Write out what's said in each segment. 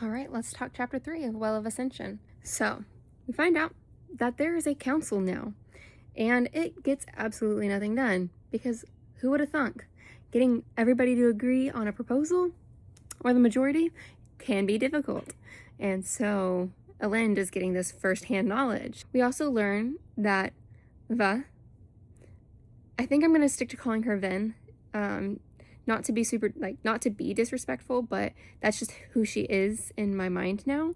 All right, let's talk chapter 3 of Well of Ascension. So, we find out that there is a council now, and it gets absolutely nothing done, because who would have thunk? Getting everybody to agree on a proposal, or the majority, can be difficult. And so, Elend is getting this first-hand knowledge. We also learn that Va, I think I'm going to stick to calling her Vin, not to be disrespectful, but that's just who she is in my mind now.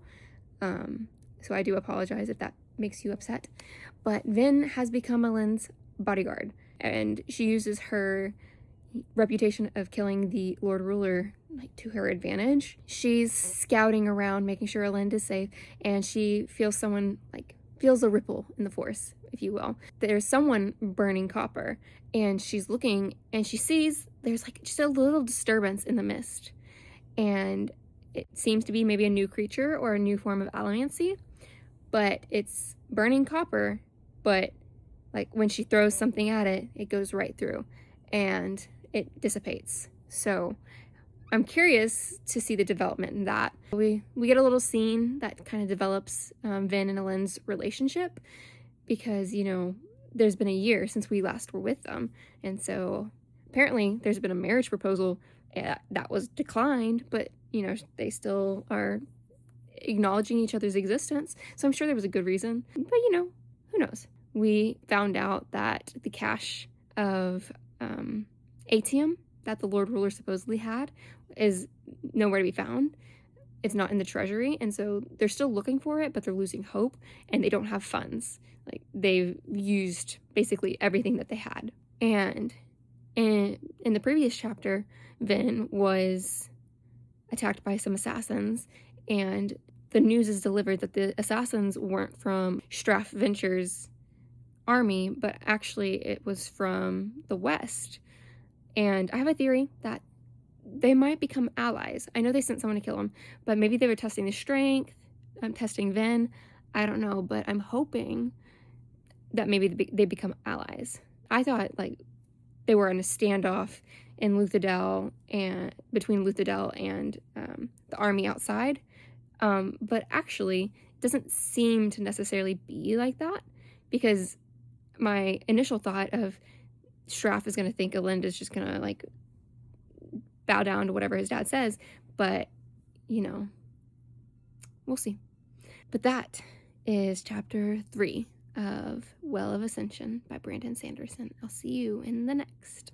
So I do apologize if that makes you upset. But Vin has become Elend's bodyguard, and she uses her reputation of killing the Lord Ruler to her advantage. She's scouting around, making sure Elend is safe, and she feels feels a ripple in the force, if you will. There's someone burning copper, and she's looking, and she sees there's just a little disturbance in the mist, and it seems to be maybe a new creature or a new form of allomancy, but it's burning copper, but when she throws something at it, it goes right through, and it dissipates. So I'm curious to see the development in that. We get a little scene that kind of develops Vin and Elend's relationship, because, there's been a year since we last were with them. And so apparently there's been a marriage proposal that was declined, but, they still are acknowledging each other's existence. So I'm sure there was a good reason. But, who knows? We found out that the cache of atium that the Lord Ruler supposedly had is nowhere to be found. It's not in the treasury, and so they're still looking for it, but they're losing hope, and they don't have funds. They've used basically everything that they had. And in the previous chapter, Vin was attacked by some assassins, and the news is delivered that the assassins weren't from Straff Venture's army, but actually it was from the West. And I have a theory that they might become allies. I know they sent someone to kill him, but maybe they were testing the strength. I'm testing Vin. I don't know, but I'm hoping that maybe they become allies. I thought they were in a standoff in Luthadel and between Luthadel and the army outside, but actually it doesn't seem to necessarily be like that, because my initial thought of Straff is going to think Elend is just going to bow down to whatever his dad says, but we'll see. But that is chapter 3 of Well of Ascension by Brandon Sanderson. I'll see you in the next.